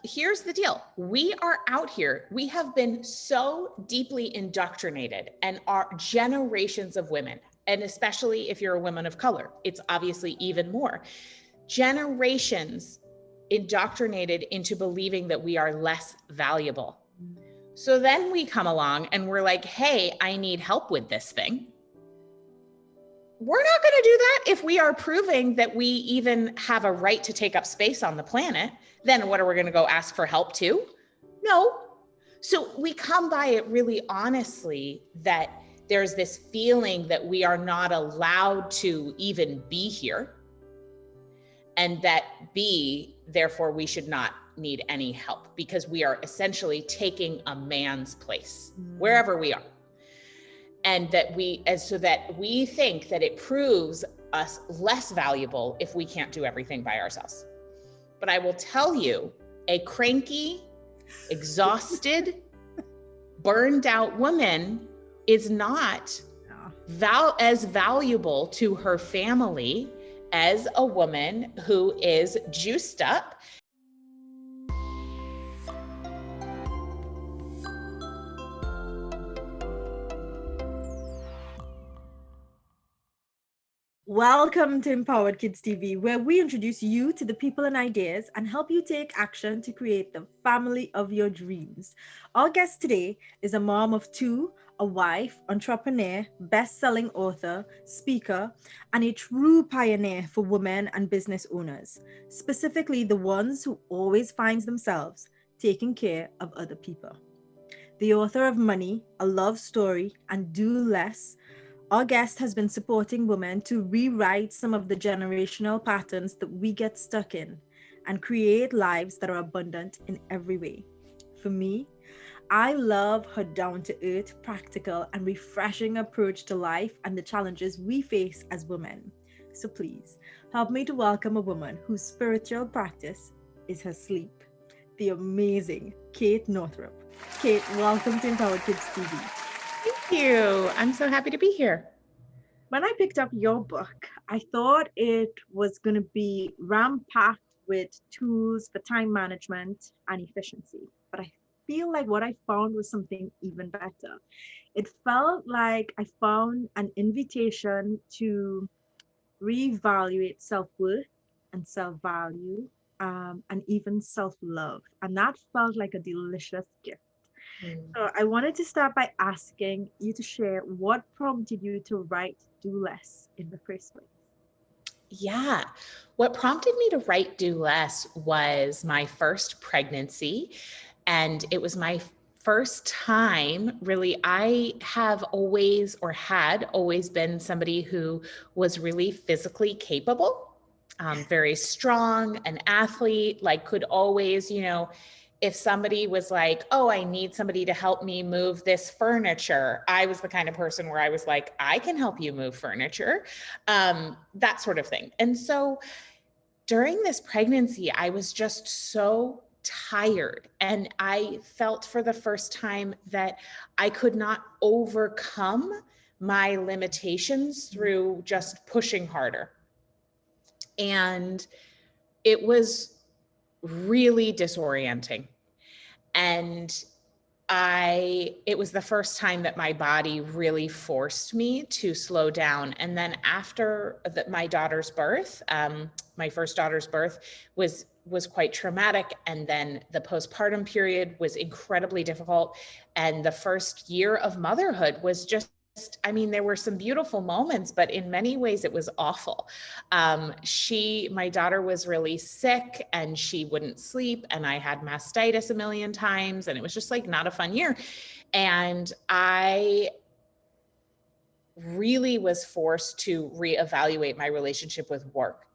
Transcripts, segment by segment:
Here's the deal. We are out here. We have been so deeply indoctrinated, and our generations of women, and especially if you're a woman of color, it's obviously even more. Generations indoctrinated into believing that we are less valuable. So then we come along and we're like, hey, I need help with this thing. We're not going to do that if we are proving that we even have a right to take up space on the planet. Then what are we going to go ask for help to? No. So we come by it really honestly that there's this feeling that we are not allowed to even be here, and that therefore we should not need any help because we are essentially taking a man's place wherever we are. And so that we think that it proves us less valuable if we can't do everything by ourselves. But I will tell you, a cranky, exhausted, burned out woman is not as valuable to her family as a woman who is juiced up. Welcome to Empowered Kids TV, where we introduce you to the people and ideas and help you take action to create the family of your dreams. Our guest today is a mom of two, a wife, entrepreneur, best-selling author, speaker, and a true pioneer for women and business owners, specifically the ones who always find themselves taking care of other people. The author of Money, A Love Story, and Do Less, our guest has been supporting women to rewrite some of the generational patterns that we get stuck in and create lives that are abundant in every way. For me, I love her down-to-earth, practical, and refreshing approach to life and the challenges we face as women. So please, help me to welcome a woman whose spiritual practice is her sleep, the amazing Kate Northrup. Kate, welcome to Empowered Kids TV. Thank you. I'm so happy to be here. When I picked up your book, I thought it was going to be ram-packed with tools for time management and efficiency. But I feel like what I found was something even better. It felt like I found an invitation to reevaluate self-worth and self-value, and even self-love. And that felt like a delicious gift. So I wanted to start by asking you to share what prompted you to write Do Less in the first place. Yeah. What prompted me to write Do Less was my first pregnancy. And it was my first time, really. I have always, or had always been somebody who was really physically capable, very strong, an athlete, like could always, if somebody was like, oh, I need somebody to help me move this furniture, I was the kind of person where I was like, I can help you move furniture, that sort of thing. And so during this pregnancy, I was just so tired. And I felt for the first time that I could not overcome my limitations through just pushing harder. And it was really disorienting. And it was the first time that my body really forced me to slow down. And then after my daughter's birth, my first daughter's birth was quite traumatic. And then the postpartum period was incredibly difficult. And the first year of motherhood was just, there were some beautiful moments, but in many ways it was awful. My daughter was really sick and she wouldn't sleep, and I had mastitis a million times, and it was just like not a fun year. And I really was forced to reevaluate my relationship with work,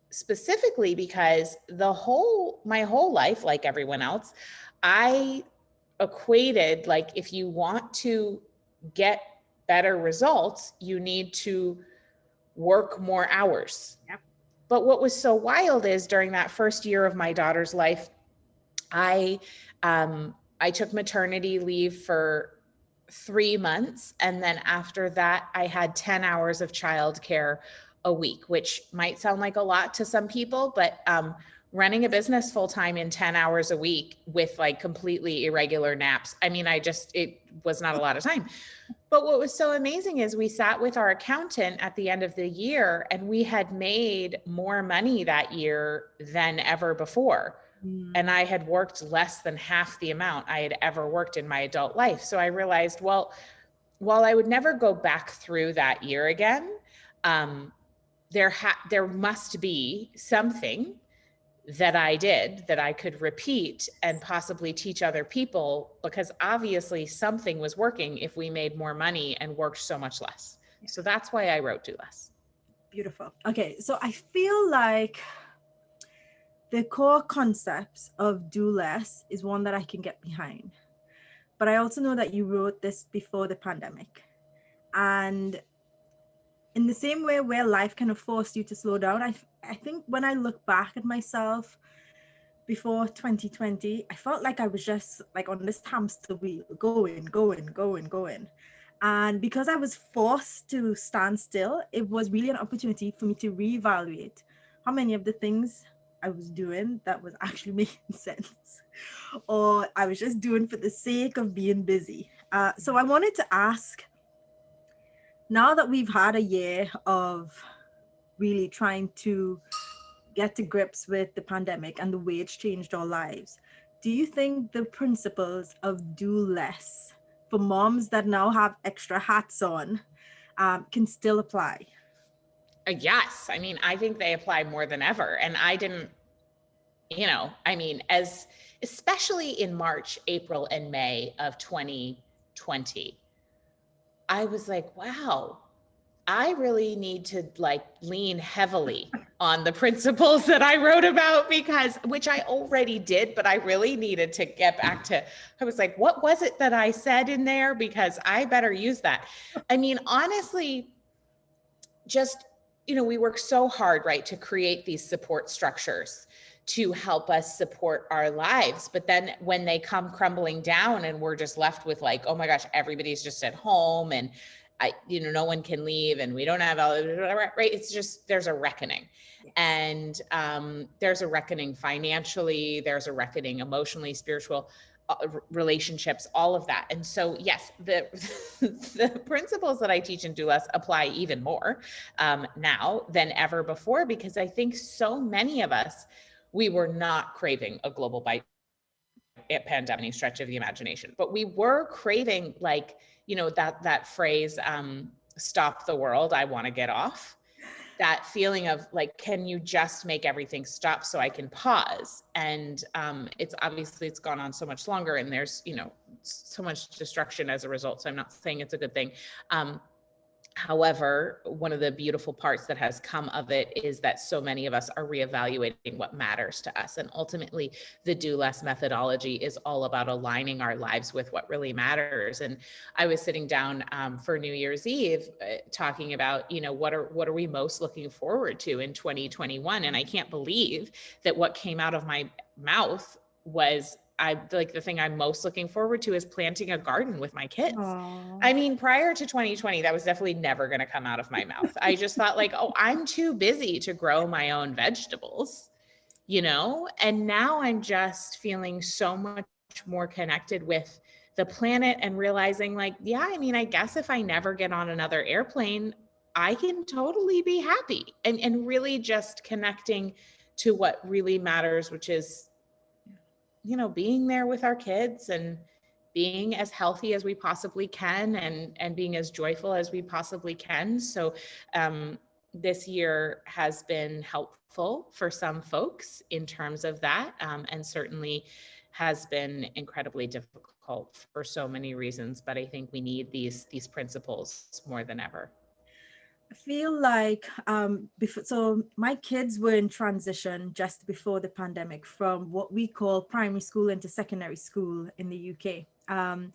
specifically because my whole life, like everyone else, I equated, like, if you want to get better results, you need to work more hours. Yep. But what was so wild is during that first year of my daughter's life, I took maternity leave for 3 months. And then after that, I had 10 hours of childcare a week, which might sound like a lot to some people, but running a business full time in 10 hours a week with like completely irregular naps. I mean, it was not a lot of time. But what was so amazing is we sat with our accountant at the end of the year and we had made more money that year than ever before. And I had worked less than half the amount I had ever worked in my adult life. So I realized, well, while I would never go back through that year again, there must be something that I did that I could repeat and possibly teach other people, because obviously something was working if we made more money and worked so much less. So that's why I wrote Do Less. Beautiful. Okay, so I feel like the core concepts of Do Less is one that I can get behind. But I also know that you wrote this before the pandemic. And in the same way where life kind of forced you to slow down, I think when I look back at myself before 2020, I felt like I was just like on this hamster wheel, going. And because I was forced to stand still, it was really an opportunity for me to reevaluate how many of the things I was doing that was actually making sense, or I was just doing for the sake of being busy. So I wanted to ask, now that we've had a year of really trying to get to grips with the pandemic and the way it's changed our lives, do you think the principles of Do Less for moms that now have extra hats on can still apply? Yes. I mean, I think they apply more than ever. And I didn't, I mean, especially in March, April, and May of 2020, I was like, wow, I really need to like lean heavily on the principles that I wrote about, because which I already did, but I really needed to get back to, I was like, what was it that I said in there? Because I better use that. I mean, honestly, just, we work so hard, right, to create these support structures to help us support our lives. But then when they come crumbling down and we're just left with like, oh my gosh, everybody's just at home and no one can leave and we don't have all, right? It's just, there's a reckoning. And there's a reckoning financially, there's a reckoning emotionally, spiritual, relationships, all of that. And so, yes, the the principles that I teach in Do Less apply even more now than ever before, because I think so many of us, we were not craving a global pandemic stretch of the imagination, but we were craving, like, that phrase, stop the world, I want to get off. That feeling of like, can you just make everything stop so I can pause? And it's gone on so much longer, and there's so much destruction as a result. So I'm not saying it's a good thing. However, one of the beautiful parts that has come of it is that so many of us are reevaluating what matters to us. And ultimately, the Do Less methodology is all about aligning our lives with what really matters. And I was sitting down for New Year's Eve talking about, what are we most looking forward to in 2021? And I can't believe that what came out of my mouth was, the thing I'm most looking forward to is planting a garden with my kids. Aww. I mean, prior to 2020, that was definitely never going to come out of my mouth. I just thought like, oh, I'm too busy to grow my own vegetables, and now I'm just feeling so much more connected with the planet and realizing like, yeah, I mean, I guess if I never get on another airplane, I can totally be happy, and really just connecting to what really matters, which is, being there with our kids and being as healthy as we possibly can, and being as joyful as we possibly can. So this year has been helpful for some folks in terms of that, and certainly has been incredibly difficult for so many reasons. But I think we need these principles more than ever. I feel like so my kids were in transition just before the pandemic from what we call primary school into secondary school in the UK. And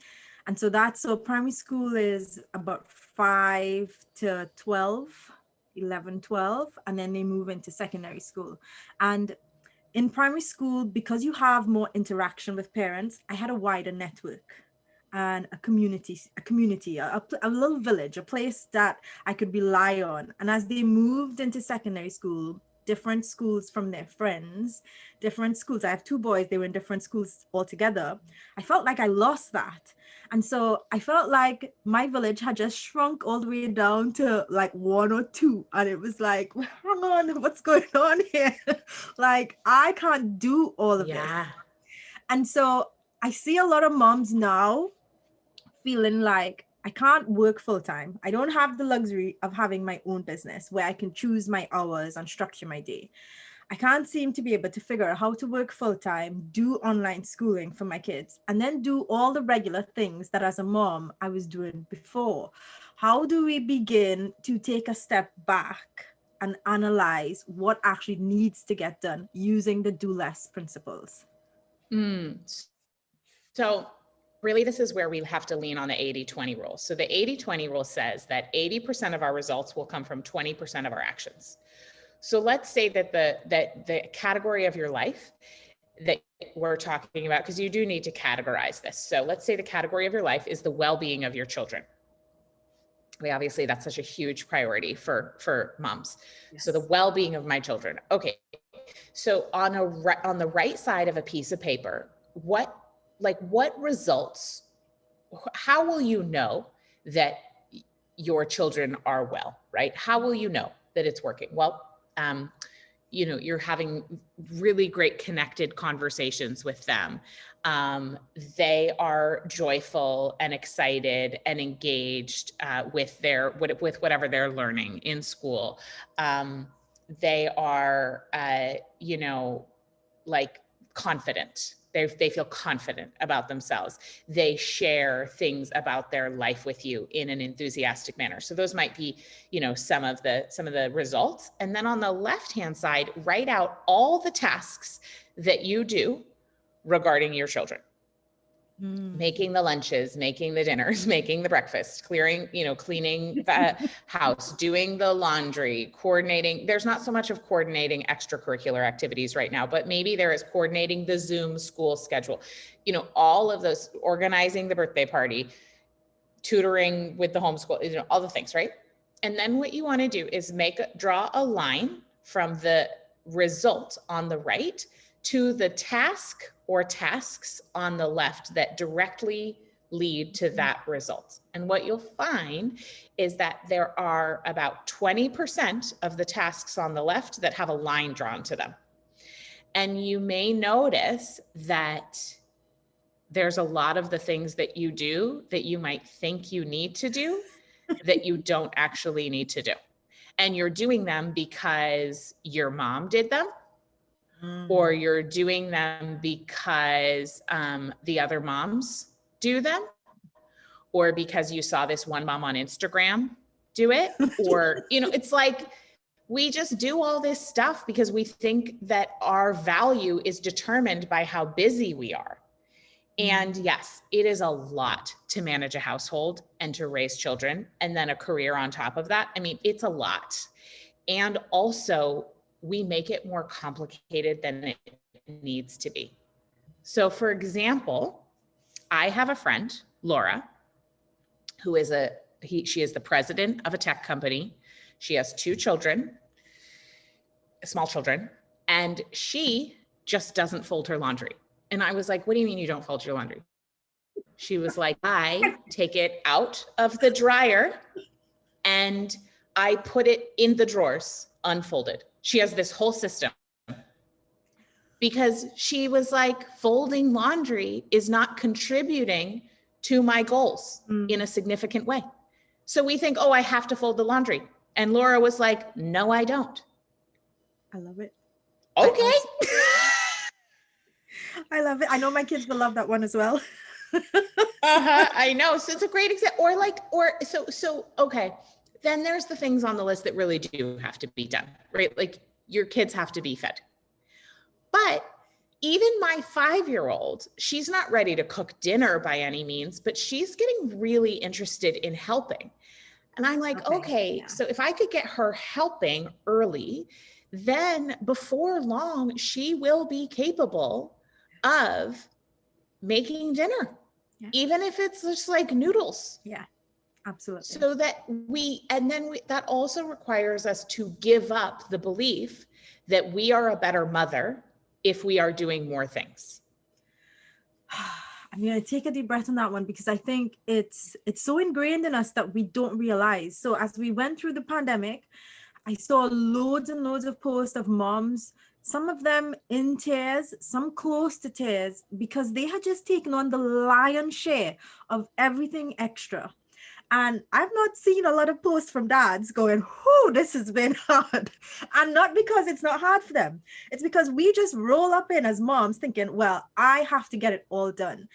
so primary school is about 5 to 12, 11, 12, and then they move into secondary school. And in primary school, because you have more interaction with parents, I had a wider network and a community, a little village, a place that I could rely on. And as they moved into secondary school, different schools from their friends, different schools. I have two boys, they were in different schools altogether. I felt like I lost that. And so I felt like my village had just shrunk all the way down to like one or two. And it was like, hang on, what's going on here? Like, I can't do all of this. Yeah. And so I see a lot of moms now feeling like I can't work full time. I don't have the luxury of having my own business where I can choose my hours and structure my day. I can't seem to be able to figure out how to work full time, do online schooling for my kids, and then do all the regular things that as a mom I was doing before. How do we begin to take a step back and analyze what actually needs to get done using the do less principles? So really, this is where we have to lean on the 80-20 rule. So the 80-20 rule says that 80% of our results will come from 20% of our actions. So let's say that the category of your life that we're talking about, because you do need to categorize this. So let's say the category of your life is the well-being of your children. Obviously, that's such a huge priority for moms. Yes. So the well-being of my children. Okay. So on the right side of a piece of paper, what results, how will you know that your children are well, right? How will you know that it's working? Well, you're having really great connected conversations with them. They are joyful and excited and engaged with whatever they're learning in school. They are, like confident. They feel confident about themselves. They share things about their life with you in an enthusiastic manner. So those might be, some of the results. And then on the left-hand side, write out all the tasks that you do regarding your children. Making the lunches, making the dinners, making the breakfast, cleaning the house, doing the laundry, coordinating. There's not so much of coordinating extracurricular activities right now, but maybe there is coordinating the Zoom school schedule, all of those, organizing the birthday party, tutoring with the homeschool, all the things, right? And then what you want to do is draw a line from the result on the right to the task or tasks on the left that directly lead to that result. And what you'll find is that there are about 20% of the tasks on the left that have a line drawn to them. And you may notice that there's a lot of the things that you do that you might think you need to do that you don't actually need to do. And you're doing them because your mom did them, or you're doing them because the other moms do them, or because you saw this one mom on Instagram do it, or, it's like, we just do all this stuff because we think that our value is determined by how busy we are. And yes, it is a lot to manage a household and to raise children and then a career on top of that. I mean, it's a lot. And also, we make it more complicated than it needs to be. So for example, I have a friend, Laura, who is she is the president of a tech company. She has 2 children, small children, and she just doesn't fold her laundry. And I was like, what do you mean you don't fold your laundry? She was like, I take it out of the dryer and I put it in the drawers unfolded. She has this whole system because she was like, folding laundry is not contributing to my goals in a significant way. So we think, oh, I have to fold the laundry. And Laura was like, no, I don't. I love it. Okay. I love it. I know my kids will love that one as well. I know. So it's a great example. Okay. Then there's the things on the list that really do have to be done, right? Like your kids have to be fed. But even my 5-year-old, she's not ready to cook dinner by any means, but she's getting really interested in helping. And I'm like, okay, so if I could get her helping early, then before long, she will be capable of making dinner, even if it's just like noodles. Yeah, absolutely. So that that also requires us to give up the belief that we are a better mother if we are doing more things? I'm going to take a deep breath on that one, because I think it's so ingrained in us that we don't realize. So as we went through the pandemic, I saw loads and loads of posts of moms, some of them in tears, some close to tears, because they had just taken on the lion's share of everything extra. And I've not seen a lot of posts from dads going, "Whoo, this has been hard." And not because it's not hard for them. It's because we just roll up in as moms thinking, well, I have to get it all done.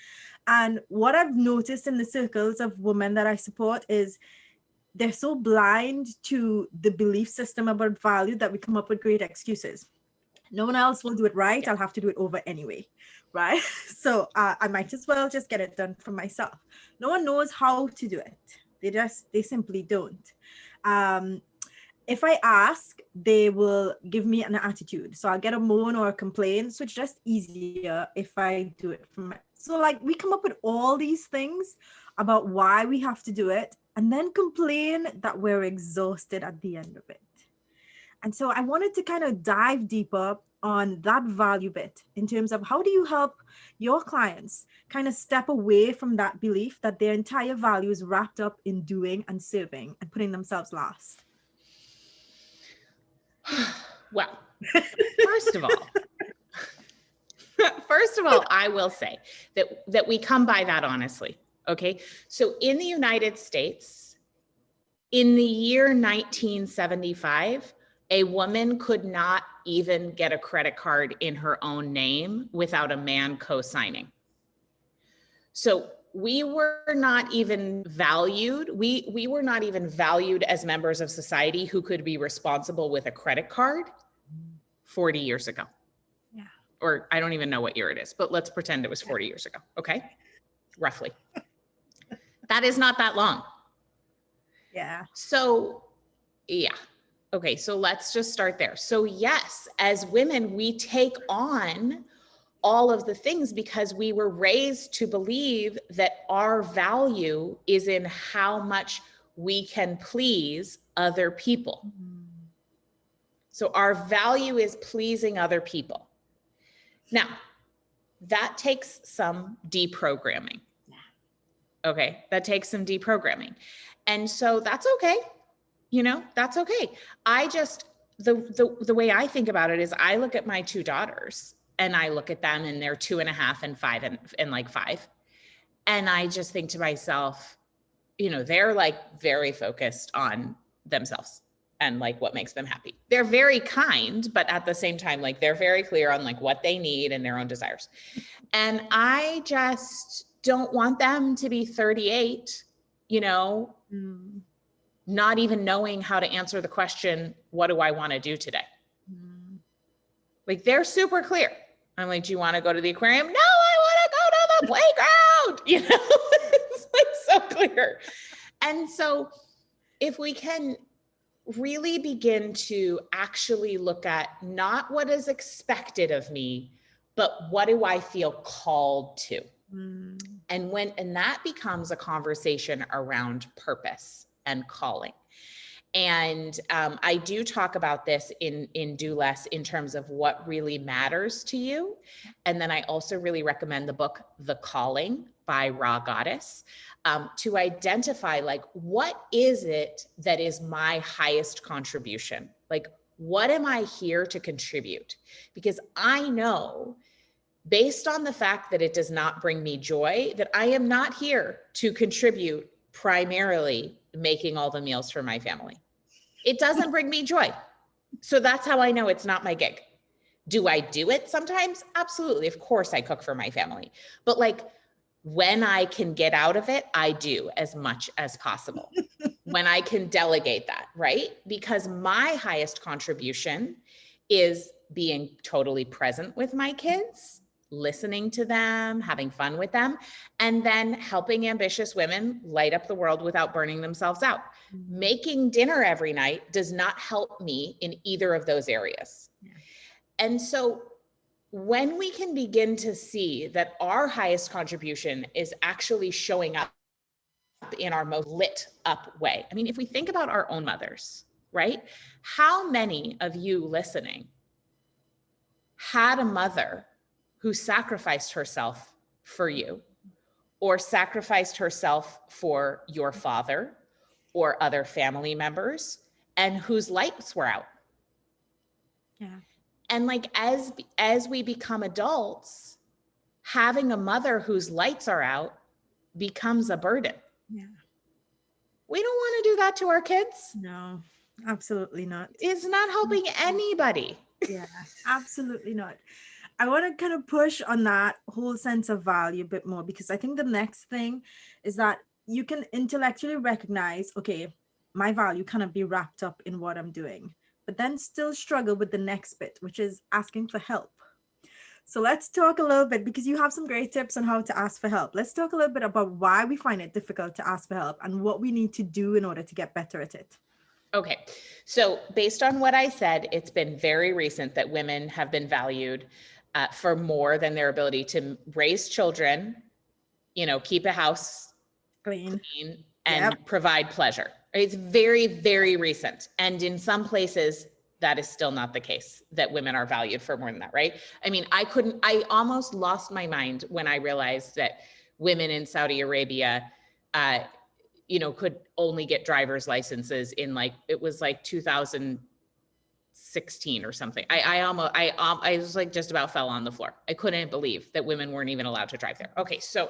And what I've noticed in the circles of women that I support is they're so blind to the belief system about value that we come up with great excuses. No one else will do it right. Yeah. I'll have to do it over anyway, right? So I might as well just get it done for myself. No one knows how to do it. They simply don't. If I ask, they will give me an attitude. So I'll get a moan or a complaint. So it's just easier if I do it from my. So like we come up with all these things about why we have to do it, and then complain that we're exhausted at the end of it. And so I wanted to kind of dive deeper on that value bit in terms of how do you help your clients kind of step away from that belief that their entire value is wrapped up in doing and serving and putting themselves last? Well, first of all, I will say that we come by that honestly. Okay. So in the United States, in the year 1975, a woman could not even get a credit card in her own name without a man co-signing. So we were not even valued. We were not even valued as members of society who could be responsible with a credit card 40 years ago. Yeah. Or I don't even know what year it is, but let's pretend it was 40 years ago. Okay. Roughly. That is not that long. Yeah. So, yeah. Okay. So let's just start there. So yes, as women, we take on all of the things because we were raised to believe that our value is in how much we can please other people. So our value is pleasing other people. Now, that takes some deprogramming. Okay, that takes some deprogramming. And so that's okay. You know, that's okay. I just, the way I think about it is I look at my two daughters and I look at them and they're 2.5 and 5 and like 5. And I just think to myself, you know, they're like very focused on themselves and like what makes them happy. They're very kind, but at the same time, like they're very clear on like what they need and their own desires. And I just don't want them to be 38, you know, not even knowing how to answer the question, what do I want to do today? Like they're super clear. I'm like, do you want to go to the aquarium? No, I want to go to the playground. You know, it's like so clear. And so if we can really begin to actually look at not what is expected of me, but what do I feel called to? And that becomes a conversation around purpose and calling. And I do talk about this in Do Less in terms of what really matters to you. And then I also really recommend the book, The Calling by Raw Goddess, to identify like, what is it that is my highest contribution? Like, what am I here to contribute? Because I know based on the fact that it does not bring me joy, that I am not here to contribute primarily making all the meals for my family. It doesn't bring me joy. So that's how I know it's not my gig. Do I do it sometimes? Absolutely. Of course I cook for my family. But like when I can get out of it, I do as much as possible. When I can delegate that, right? Because my highest contribution is being totally present with my kids, listening to them, having fun with them, and then helping ambitious women light up the world without burning themselves out. Making dinner every night does not help me in either of those areas. Yeah. And so when we can begin to see that our highest contribution is actually showing up in our most lit up way. I mean, if we think about our own mothers, right? How many of you listening had a mother who sacrificed herself for you, or sacrificed herself for your father or other family members, and whose lights were out. Yeah. And like as we become adults, having a mother whose lights are out becomes a burden. Yeah. We don't want to do that to our kids. No, absolutely not. It's not helping anybody. Yeah, absolutely not. I want to kind of push on that whole sense of value a bit more, because I think the next thing is that you can intellectually recognize, okay, my value cannot be wrapped up in what I'm doing, but then still struggle with the next bit, which is asking for help. So let's talk a little bit, because you have some great tips on how to ask for help. Let's talk a little bit about why we find it difficult to ask for help and what we need to do in order to get better at it. Okay. So based on what I said, it's been very recent that women have been valued for more than their ability to raise children, keep a house Clean. and provide pleasure. It's very, very recent. And in some places, that is still not the case, that women are valued for more than that, right? I mean, I almost lost my mind when I realized that women in Saudi Arabia, could only get driver's licenses in it was 2016 or something. I was like just about fell on the floor. I couldn't believe that women weren't even allowed to drive there. Okay, so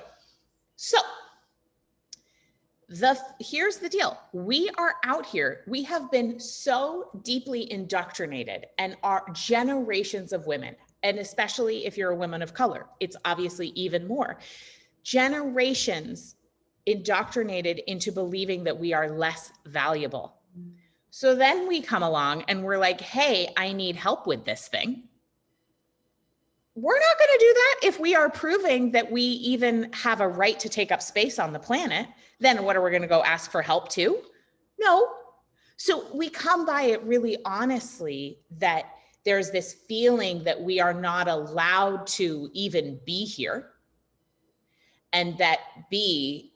here's the deal. We are out here. We have been so deeply indoctrinated, and our generations of women, and especially if you're a woman of color, it's obviously even more, generations indoctrinated into believing that we are less valuable. So then we come along and we're like, hey, I need help with this thing. We're not going to do that if we are proving that we even have a right to take up space on the planet. Then what, are we going to go ask for help too? No. So we come by it really honestly that there's this feeling that we are not allowed to even be here, and that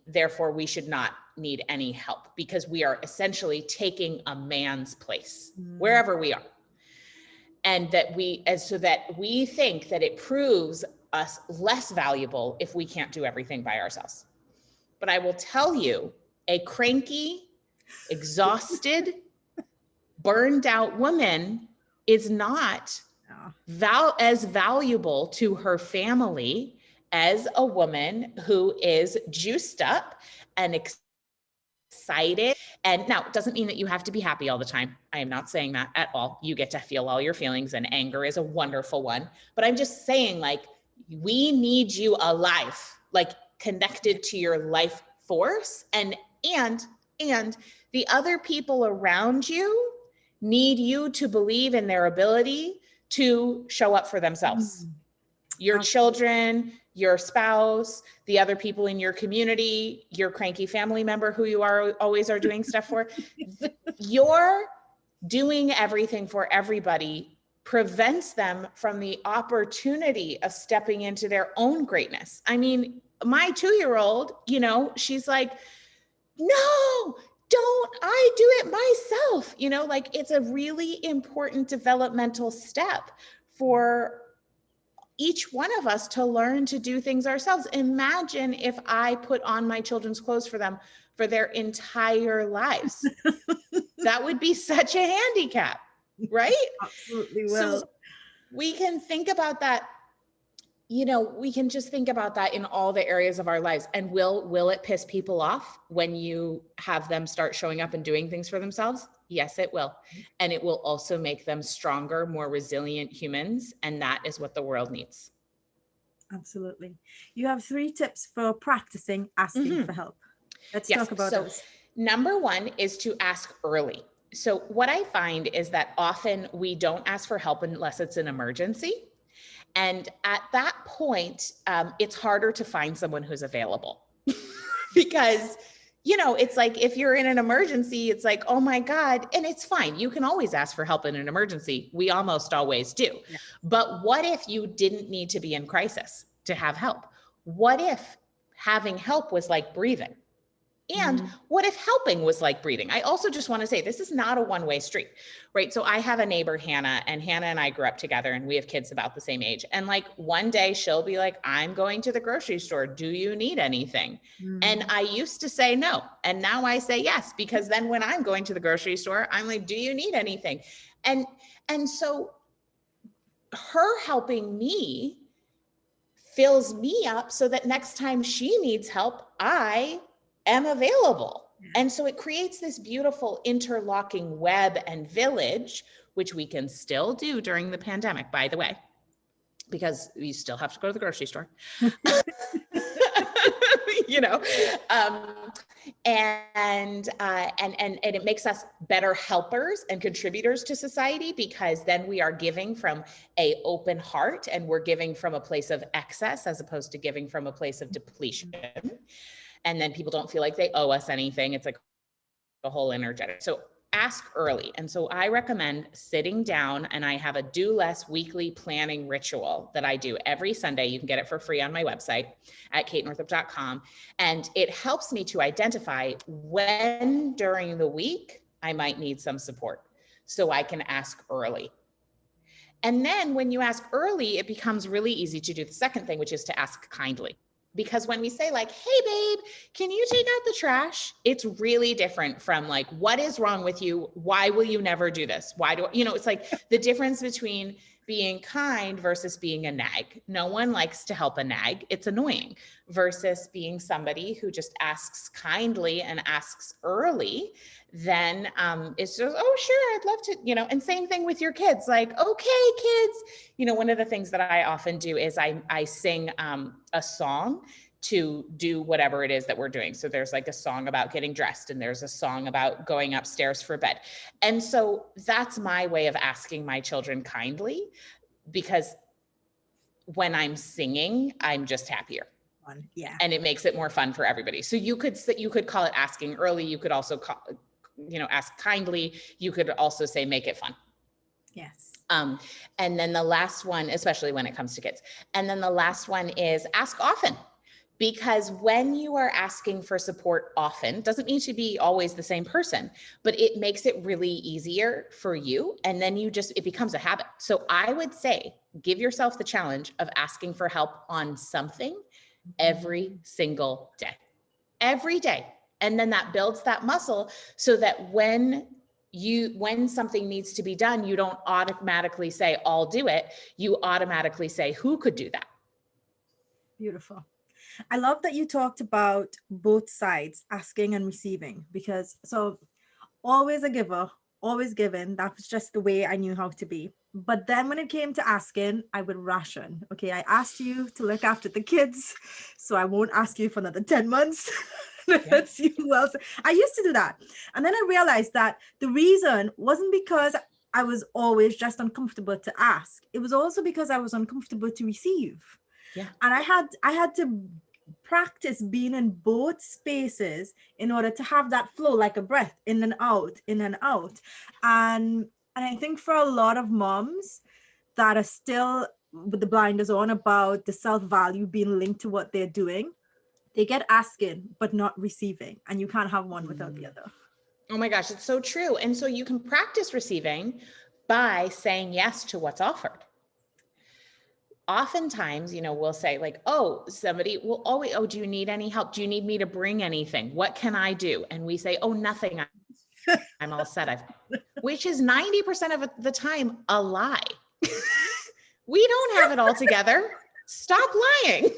therefore we should not need any help, because we are essentially taking a man's place wherever we are. And that so that we think that it proves us less valuable if we can't do everything by ourselves. But I will tell you, a cranky, exhausted, burned out woman is not as valuable to her family as a woman who is juiced up and excited. And now, it doesn't mean that you have to be happy all the time. I am not saying that at all. You get to feel all your feelings, and anger is a wonderful one. But I'm just saying, we need you alive, connected to your life force, and the other people around you need you to believe in their ability to show up for themselves. Your children, your spouse, the other people in your community, your cranky family member who you always are doing stuff for. You're doing everything for everybody prevents them from the opportunity of stepping into their own greatness. I mean, my 2-year-old, she's like, no, don't, I do it myself. It's a really important developmental step for each one of us to learn to do things ourselves. Imagine if I put on my children's clothes for them for their entire lives. That would be such a handicap, right? Absolutely will. So we can think about that. We can just think about that in all the areas of our lives. And will it piss people off when you have them start showing up and doing things for themselves? Yes, it will. And it will also make them stronger, more resilient humans. And that is what the world needs. Absolutely. You have 3 tips for practicing asking for help. Let's talk about those. Number 1 is to ask early. So what I find is that often we don't ask for help unless it's an emergency. And at that point, it's harder to find someone who's available because, it's like, if you're in an emergency, it's like, oh my God, and it's fine. You can always ask for help in an emergency. We almost always do. Yeah. But what if you didn't need to be in crisis to have help? What if having help was like breathing? And what if helping was like breathing? I also just want to say this is not a one-way street, right? So I have a neighbor, Hannah, and Hannah and I grew up together and we have kids about the same age. And like one day she'll be like, I'm going to the grocery store. Do you need anything? And I used to say no. And now I say yes, because then when I'm going to the grocery store, I'm like, do you need anything? And so her helping me fills me up so that next time she needs help, I am available. And so it creates this beautiful interlocking web and village, which we can still do during the pandemic, by the way, because you still have to go to the grocery store. You know, and it makes us better helpers and contributors to society, because then we are giving from a open heart and we're giving from a place of excess as opposed to giving from a place of depletion. And then people don't feel like they owe us anything. It's like a whole energetic. So ask early. And so I recommend sitting down, and I have a do less weekly planning ritual that I do every Sunday. You can get it for free on my website at katenorthrup.com. And it helps me to identify when during the week I might need some support, so I can ask early. And then when you ask early, it becomes really easy to do the second thing, which is to ask kindly. Because when we say like, hey, babe, can you take out the trash? It's really different from like, what is wrong with you? Why will you never do this? Why do, you know, it's like the difference between being kind versus being a nag. No one likes to help a nag. It's annoying. Versus being somebody who just asks kindly and asks early, then it's just, oh, sure, I'd love to, you know, and same thing with your kids. Like, okay, kids, you know, one of the things that I often do is I sing a song to do whatever it is that we're doing. So there's like a song about getting dressed, and there's a song about going upstairs for bed. And so that's my way of asking my children kindly, because when I'm singing, I'm just happier. Yeah. And it makes it more fun for everybody. So you could call it asking early. You could also call, you know, ask kindly. You could also say, make it fun. Yes. And then the last one, especially when it comes to kids. And then the last one is ask often. Because when you are asking for support often, doesn't mean to be always the same person, but it makes it really easier for you. And then it becomes a habit. So I would say, give yourself the challenge of asking for help on something every single day. And then that builds that muscle so that when something needs to be done, you don't automatically say, I'll do it. You automatically say, who could do that? Beautiful. I love that you talked about both sides, asking and receiving, because so always a giver, always giving. That was just the way I knew how to be. But then when it came to asking, I would ration. Okay, I asked you to look after the kids, so I won't ask you for another 10 months. Let's see who else. I used to do that. And then I realized that the reason wasn't because I was always just uncomfortable to ask. It was also because I was uncomfortable to receive. Yeah. And I had to practice being in both spaces in order to have that flow, like a breath, in and out. And I think for a lot of moms that are still with the blinders on about the self-value being linked to what they're doing, they get asking but not receiving, and you can't have one without the other. Oh my gosh, it's so true. And so you can practice receiving by saying yes to what's offered. Oftentimes, you know, we'll say like, oh, somebody will always, oh, do you need any help? Do you need me to bring anything? What can I do? And we say, oh, nothing. I'm all set. Which is 90% of the time a lie. We don't have it all together. Stop lying.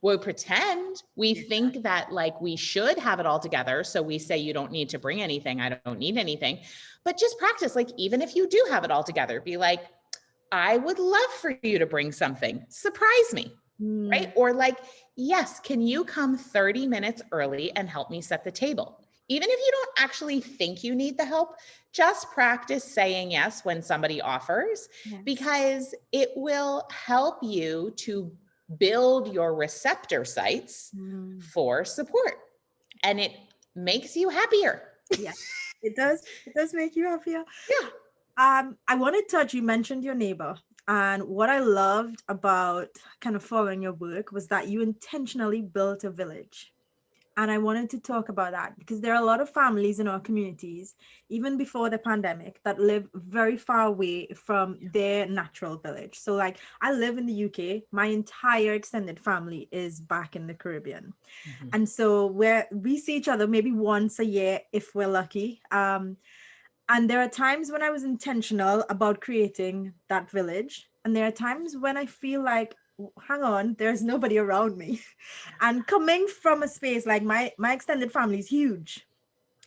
We pretend, we think that like we should have it all together. So we say, you don't need to bring anything. I don't need anything. But just practice. Like, even if you do have it all together, be like, I would love for you to bring something. Surprise me, right? Or like, yes, can you come 30 minutes early and help me set the table? Even if you don't actually think you need the help, just practice saying yes when somebody offers, because it will help you to build your receptor sites for support, and it makes you happier. Yeah, it does. It does make you happier. Yeah. I want to touch, you mentioned your neighbor, and what I loved about kind of following your work was that you intentionally built a village. And I wanted to talk about that because there are a lot of families in our communities, even before the pandemic, that live very far away from their natural village. So, like, I live in the UK, my entire extended family is back in the Caribbean. Mhm. And so, where we see each other maybe once a year if we're lucky. And there are times when I was intentional about creating that village. And there are times when I feel like, hang on, there's nobody around me. And coming from a space like my extended family is huge.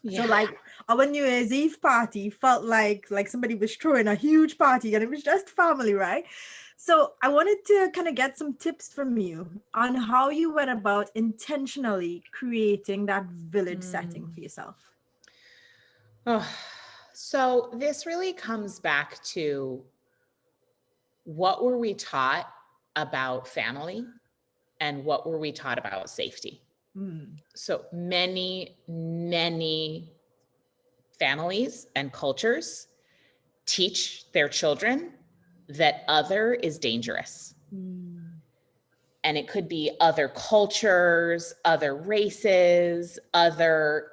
So Yeah. like our New Year's Eve party felt like somebody was throwing a huge party and it was just family, right? So I wanted to kind of get some tips from you on how you went about intentionally creating that village setting Mm. for yourself. Oh, so this really comes back to what were we taught about family and what were we taught about safety? Mm, So many families and cultures teach their children that other is dangerous. mm, And it could be other cultures, other races, other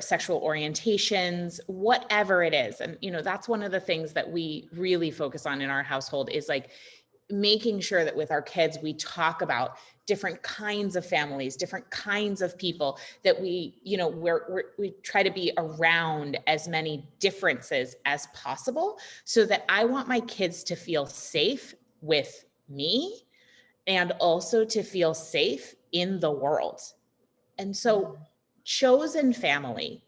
sexual orientations, whatever it is. And that's one of the things that we really focus on in our household is like making sure that with our kids we talk about different kinds of families, different kinds of people, that we try to be around as many differences as possible, so that I want my kids to feel safe with me and also to feel safe in the world. And so chosen family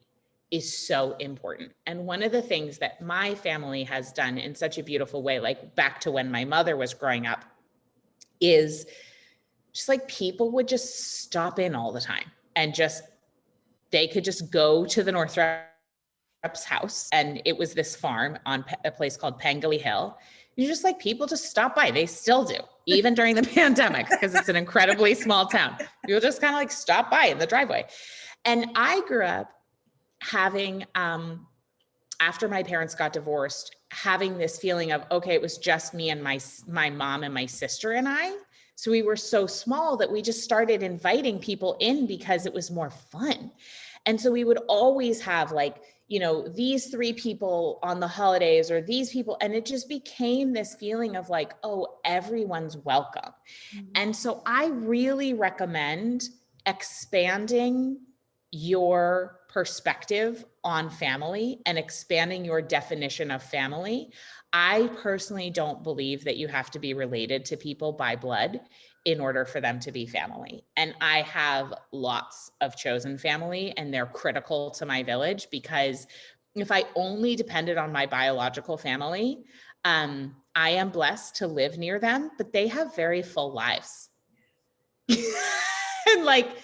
is so important. And one of the things that my family has done in such a beautiful way, like back to when my mother was growing up, is just like people would just stop in all the time and they could just go to the Northrup's house. And it was this farm on a place called Pangali Hill. You just like people just stop by. They still do, even during the pandemic, because it's an incredibly small town. You'll just kind of like stop by in the driveway. And I grew up having, after my parents got divorced, having this feeling of, okay, it was just me and my mom and my sister and I. So we were so small that we just started inviting people in because it was more fun. And so we would always have like, these three people on the holidays or these people. And it just became this feeling of like, oh, everyone's welcome. mm, And so I really recommend expanding your perspective on family and expanding your definition of family. I personally don't believe that you have to be related to people by blood in order for them to be family. And I have lots of chosen family, and they're critical to my village, because if I only depended on my biological family, I am blessed to live near them, but they have very full lives. And like,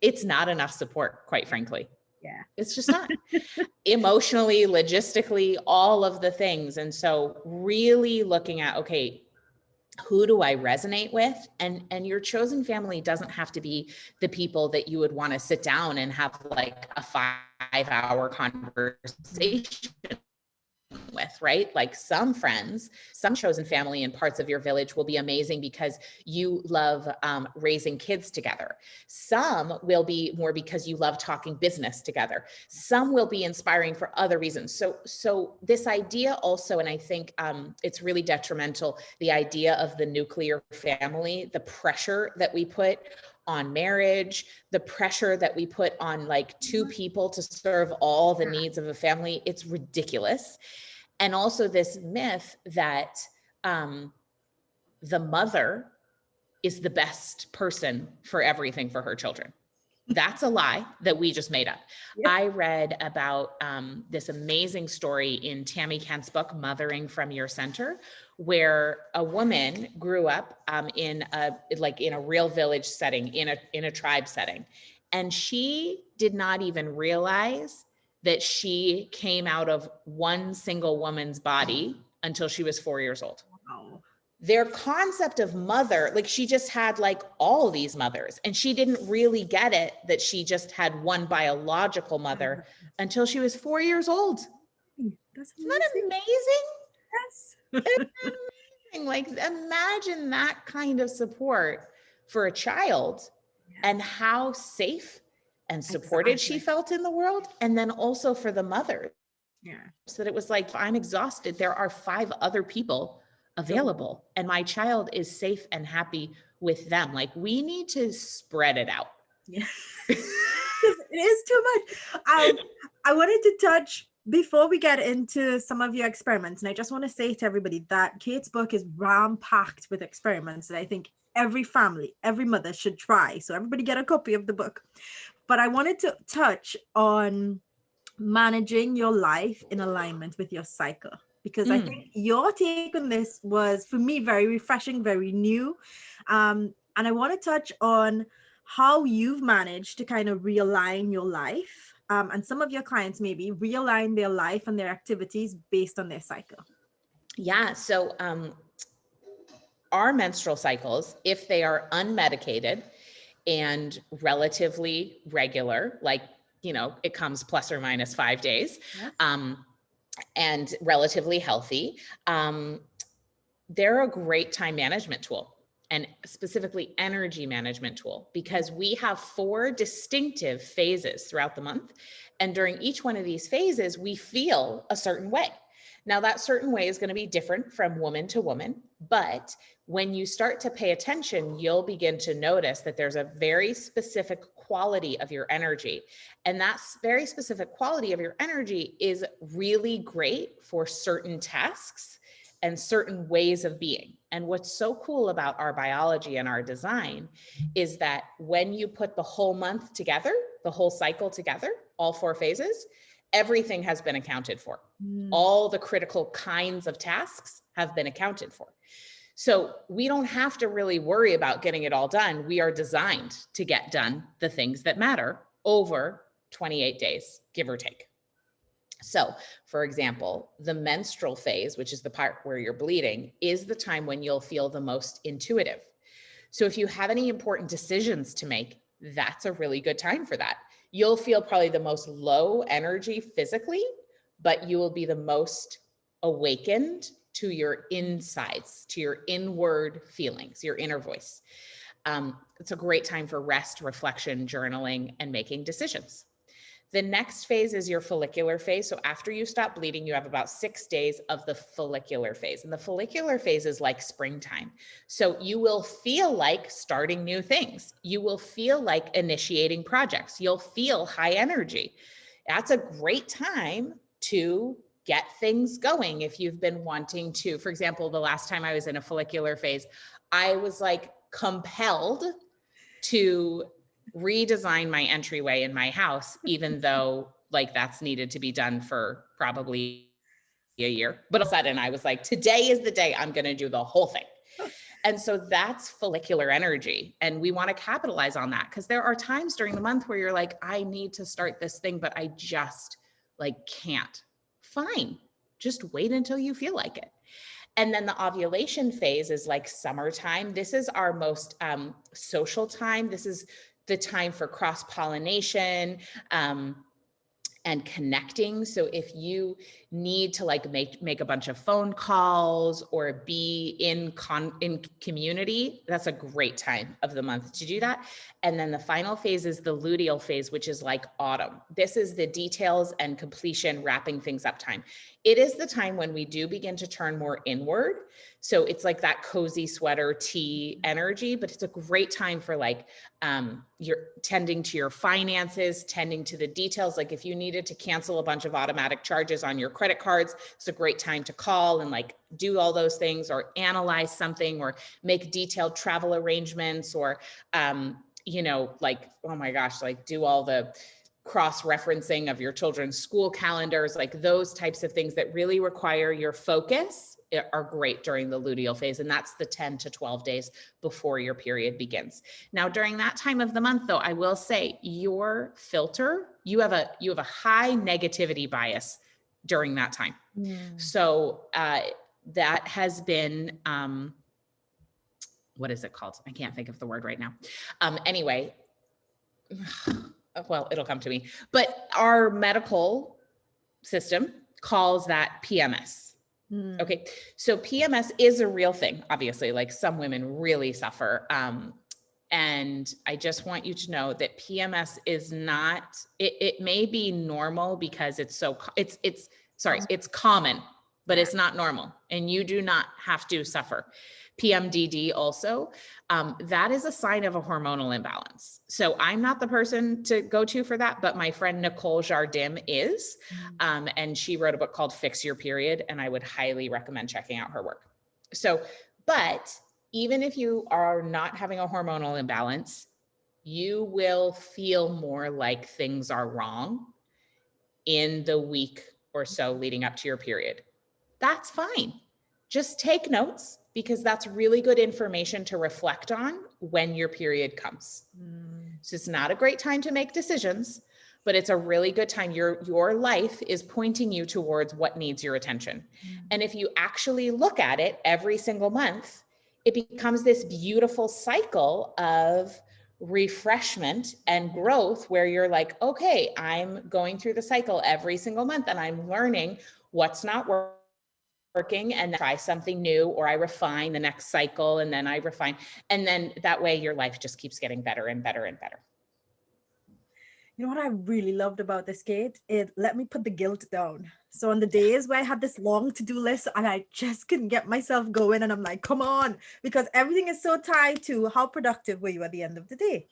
it's not enough support, quite frankly. yeah. It's just not. Emotionally, logistically, all of the things. And so really looking at, okay, who do I resonate with? And your chosen family doesn't have to be the people that you would want to sit down and have like a 5-hour Mm, conversation with, right? Like some friends, some chosen family in parts of your village will be amazing because you love raising kids together. Some will be more because you love talking business together. Some will be inspiring for other reasons. So this idea also, and I think it's really detrimental, the idea of the nuclear family, the pressure that we put on marriage, the pressure that we put on like two people to serve all the needs of a family. It's ridiculous. And also this myth that um, the mother is the best person for everything for her children. That's a lie that we just made up. yeah. I read about this amazing story in Tammy Kent's book, Mothering from Your Center, where a woman grew up in a real village setting, in a tribe setting. And she did not even realize that she came out of one single woman's body until she was 4 years old. Wow. Their concept of mother, like she just had like all these mothers, and she didn't really get it that she just had one biological mother until she was 4 years old. That's Isn't that amazing. amazing? Yes. It's amazing. Like imagine that kind of support for a child, and how safe and supported she Exactly. felt in the world. And then also for the mothers, Yeah. so that it was like, if I'm exhausted, there are 5 other people So, available and my child is safe and happy with them. Like, we need to spread it out. yeah. 'Cause it is too much. I wanted to touch before we get into some of your experiments, and I just want to say to everybody that Kate's book is ram-packed with experiments that I think every family, every mother should try. So everybody get a copy of the book. But I wanted to touch on managing your life in alignment with your cycle, because I think your take on this was, for me, very refreshing, very new. And I want to touch on how you've managed to kind of realign your life, and some of your clients maybe realign their life and their activities based on their cycle. Yeah. So, our menstrual cycles, if they are unmedicated and relatively regular, like, it comes plus or minus 5 days, Yes. and relatively healthy, they're a great time management tool, and specifically energy management tool, because we have 4 distinctive phases throughout the month. And during each one of these phases, we feel a certain way. Now, that certain way is going to be different from woman to woman, but when you start to pay attention, you'll begin to notice that there's a very specific quality of your energy. And that very specific quality of your energy is really great for certain tasks and certain ways of being. And what's so cool about our biology and our design is that when you put the whole month together, the whole cycle together, all 4 phases, everything has been accounted for. All the critical kinds of tasks have been accounted for. So we don't have to really worry about getting it all done. We are designed to get done the things that matter over 28 days, give or take. So, for example, the menstrual phase, which is the part where you're bleeding, is the time when you'll feel the most intuitive. So if you have any important decisions to make, that's a really good time for that. You'll feel probably the most low energy physically, but you will be the most awakened to your insides, to your inward feelings, your inner voice. It's a great time for rest, reflection, journaling, and making decisions. The next phase is your follicular phase. So after you stop bleeding, you have about 6 days of the follicular phase. And the follicular phase is like springtime. So you will feel like starting new things. You will feel like initiating projects. You'll feel high energy. That's a great time to get things going if you've been wanting to. For example, the last time I was in a follicular phase, I was like compelled to redesign my entryway in my house, even though like that's needed to be done for probably a year. But all of a sudden I was like, today is the day I'm going to do the whole thing. And so that's follicular energy. And we want to capitalize on that, because there are times during the month where you're like, I need to start this thing, but I just like can't. Fine. Just wait until you feel like it. And then the ovulation phase is like summertime. This is our most social time. This is the time for cross pollination. And connecting. So if you need to like make a bunch of phone calls or be in community, that's a great time of the month to do that. And then the final phase is the luteal phase, which is like autumn. This is the details and completion, wrapping things up time. It is the time when we do begin to turn more inward. So it's like that cozy sweater tea energy, but it's a great time for like you're tending to your finances, tending to the details. Like if you needed to cancel a bunch of automatic charges on your credit cards, it's a great time to call and like do all those things, or analyze something, or make detailed travel arrangements, or like, oh my gosh, like do all the cross-referencing of your children's school calendars, like those types of things that really require your focus are great during the luteal phase. And that's the 10 to 12 days before your period begins. Now, during that time of the month, though, I will say your filter, you have a high negativity bias during that time. So that has been, what is it called? I can't think of the word right now. Anyway, well, it'll come to me, but our medical system calls that PMS. Okay. So PMS is a real thing. Obviously, like some women really suffer And I just want you to know that PMS is not, it may be normal because it's it's common, but it's not normal. And you do not have to suffer. PMDD also, that is a sign of a hormonal imbalance. So I'm not the person to go to for that, but my friend Nicole Jardim is, and she wrote a book called Fix Your Period, and I would highly recommend checking out her work. So, but even if you are not having a hormonal imbalance, you will feel more like things are wrong in the week or so leading up to your period. That's fine. Just take notes, because that's really good information to reflect on when your period comes. So it's not a great time to make decisions, but it's a really good time. Your life is pointing you towards what needs your attention. And if you actually look at it every single month, it becomes this beautiful cycle of refreshment and growth where you're like, okay, I'm going through the cycle every single month and I'm learning what's not working, and then try something new, or I refine the next cycle and then I refine. And then that way your life just keeps getting better and better and better. You know what I really loved about this, Kate? It let me put the guilt down. So on the days where I had this long to-do list and I just couldn't get myself going, and I'm like, come on, because everything is so tied to how productive were you at the end of the day.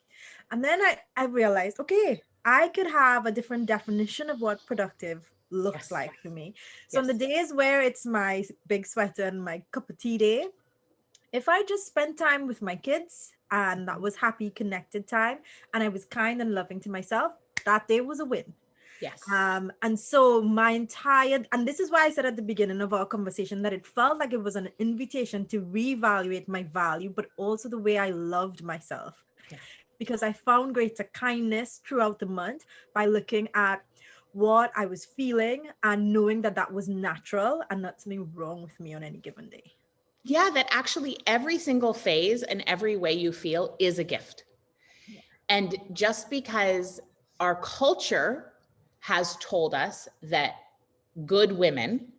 And then I realized, okay, I could have a different definition of what productive looks Yes. like for me. So on the Yes. days where it's my big sweater and my cup of tea day, if I just spent time with my kids and that was happy, connected time, and I was kind and loving to myself, that day was a win. Yes. And so my entire, and this is why I said at the beginning of our conversation that it felt like it was an invitation to reevaluate my value, but also the way I loved myself. Yeah. Because I found greater kindness throughout the month by looking at what I was feeling and knowing that that was natural and not something wrong with me on any given day. Yeah, that actually every single phase and every way you feel is a gift. And just because our culture has told us that good women,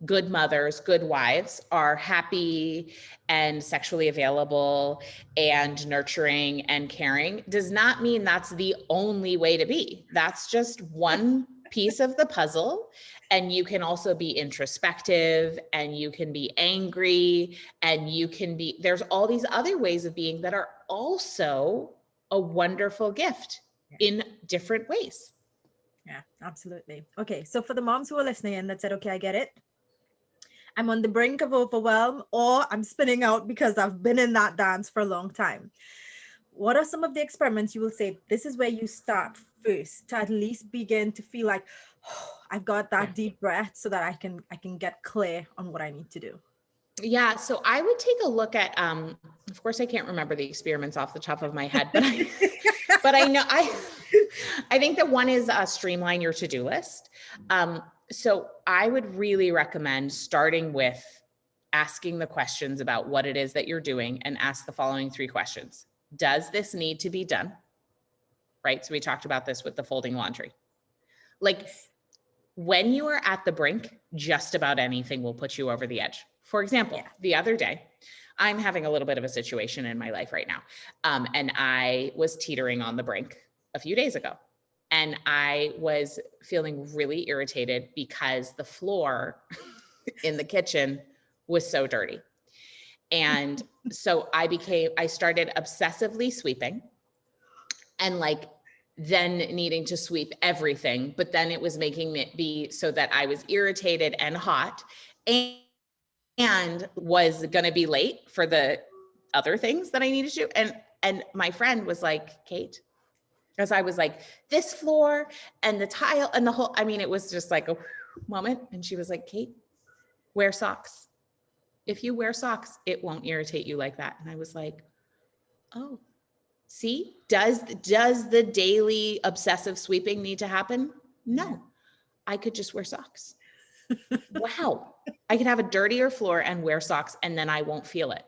good mothers, good wives are happy and sexually available and nurturing and caring, does not mean that's the only way to be. That's just one piece of the puzzle. And you can also be introspective, and you can be angry, and you can be, there's all these other ways of being that are also a wonderful gift in different ways. Yeah, absolutely. Okay, so for the moms who are listening and that said, okay, I get it. I'm on the brink of overwhelm, or I'm spinning out because I've been in that dance for a long time. What are some of the experiments you will say this is where you start first to at least begin to feel like, oh, I've got that deep breath so that I can get clear on what I need to do? Yeah, so I would take a look at, of course, I can't remember the experiments off the top of my head, but I know, I think that one is streamline your to-do list. So I would really recommend starting with asking the questions about what it is that you're doing, and ask the following 3 questions. Does this need to be done? Right? So we talked about this with the folding laundry. Like, when you are at the brink, just about anything will put you over the edge. For example, the other day, I'm having a little bit of a situation in my life right now. And I was teetering on the brink a few days ago. And I was feeling really irritated because the floor in the kitchen was so dirty. And so I started obsessively sweeping, and like then needing to sweep everything, but then it was making it be so that I was irritated and hot, and was going to be late for the other things that I needed to do. And my friend was like, Kate, because I was like, this floor and the tile and the whole, I mean, it was just like a moment. And she was like, Kate, wear socks. If you wear socks, it won't irritate you like that. And I was like, oh, see, does the daily obsessive sweeping need to happen? No, I could just wear socks. Wow. I could have a dirtier floor and wear socks, and then I won't feel it.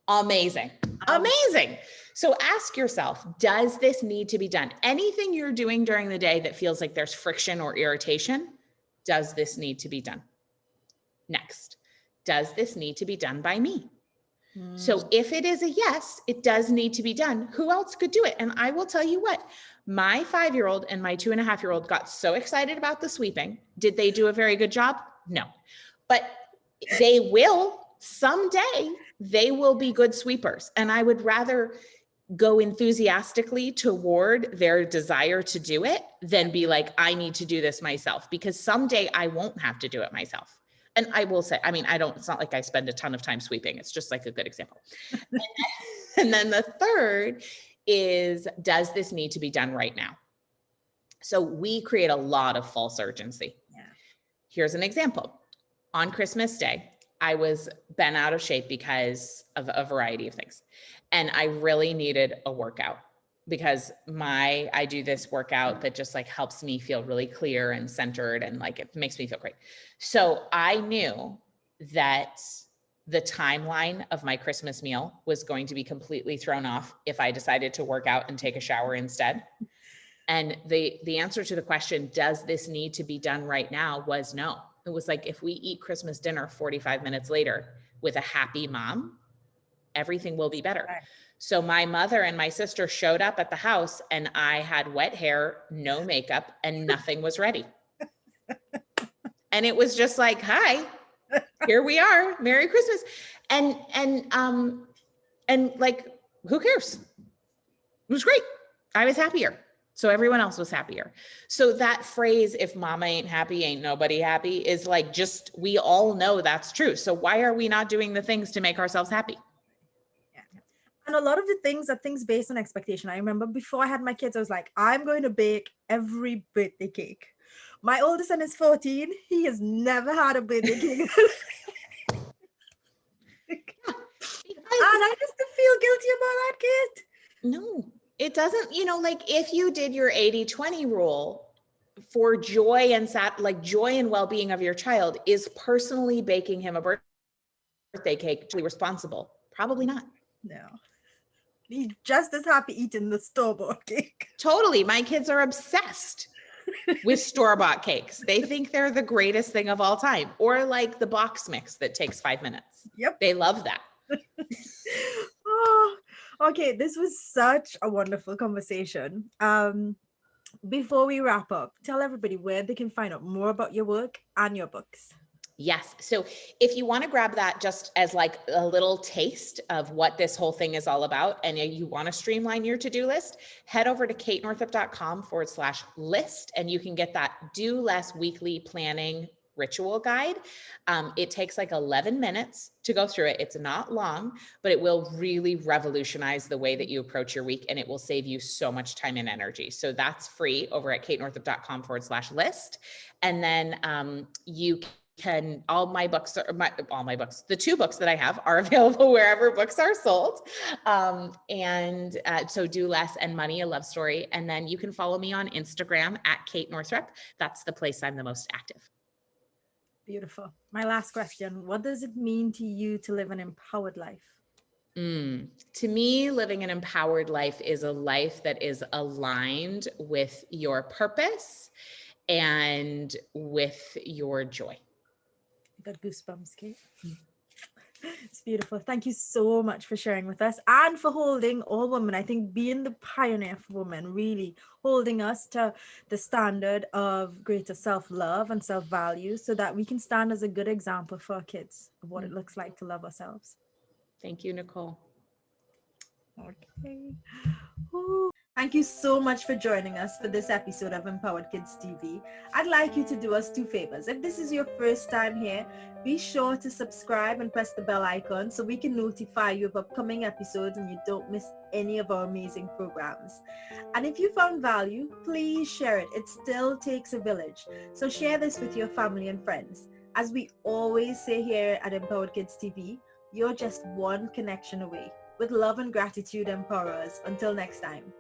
Amazing. Amazing. So ask yourself, does this need to be done? Anything you're doing during the day that feels like there's friction or irritation, does this need to be done? Next, does this need to be done by me? So if it is a yes, it does need to be done. Who else could do it? And I will tell you what, my 5-year-old and my 2.5-year-old got so excited about the sweeping. Did they do a very good job? No, but they will someday, they will be good sweepers. And I would rather go enthusiastically toward their desire to do it than be like, I need to do this myself, because someday I won't have to do it myself. And I will say, I mean, it's not like I spend a ton of time sweeping. It's just like a good example. And then the third is, does this need to be done right now? So we create a lot of false urgency. Yeah. Here's an example. On Christmas Day, I was bent out of shape because of a variety of things. And I really needed a workout, because I do this workout that just like helps me feel really clear and centered, and like it makes me feel great. So I knew that the timeline of my Christmas meal was going to be completely thrown off if I decided to work out and take a shower instead. And the answer to the question, does this need to be done right now, was no. It was like, if we eat Christmas dinner 45 minutes later with a happy mom, everything will be better. Right. So my mother and my sister showed up at the house, and I had wet hair, no makeup, and nothing was ready. And it was just like, hi, here we are, Merry Christmas. And like, who cares? It was great. I was happier. So everyone else was happier. So that phrase, if mama ain't happy, ain't nobody happy, is like, just, we all know that's true. So why are we not doing the things to make ourselves happy? And a lot of the things are things based on expectation. I remember before I had my kids, I was like, I'm going to bake every birthday cake. My oldest son is 14. He has never had a birthday cake. And I just feel guilty about that, kid. No, it doesn't, like, if you did your 80-20 rule for joy and joy and well-being of your child, is personally baking him a birthday cake truly responsible? Probably not. No. He's just as happy eating the store-bought cake. Totally. My kids are obsessed with store-bought cakes. They think they're the greatest thing of all time. Or like the box mix that takes 5 minutes. Yep. They love that. Oh, okay. This was such a wonderful conversation. Before we wrap up, tell everybody where they can find out more about your work and your books. Yes. So if you want to grab that just as like a little taste of what this whole thing is all about, and you want to streamline your to-do list, head over to katenorthrup.com/list, and you can get that Do Less weekly planning ritual guide. It takes like 11 minutes to go through it. It's not long, but it will really revolutionize the way that you approach your week, and it will save you so much time and energy. So that's free over at katenorthrup.com/list. And then you can, the 2 books that I have are available wherever books are sold. So Do Less and Money, a Love Story. And then you can follow me on Instagram at Kate Northrup. That's the place I'm the most active. Beautiful. My last question. What does it mean to you to live an empowered life? To me, living an empowered life is a life that is aligned with your purpose and with your joy. Got goosebumps, Kate. It's beautiful. Thank you so much for sharing with us and for holding all women. I think being the pioneer for women, really holding us to the standard of greater self-love and self-value, so that we can stand as a good example for our kids of what it looks like to love ourselves. Thank you, Nicole. Okay. Ooh. Thank you so much for joining us for this episode of Empowered Kids TV. I'd like you to do us 2 favors. If this is your first time here, be sure to subscribe and press the bell icon so we can notify you of upcoming episodes and you don't miss any of our amazing programs. And if you found value, please share it. It still takes a village. So share this with your family and friends. As we always say here at Empowered Kids TV, you're just one connection away. With love and gratitude, empower us. Until next time.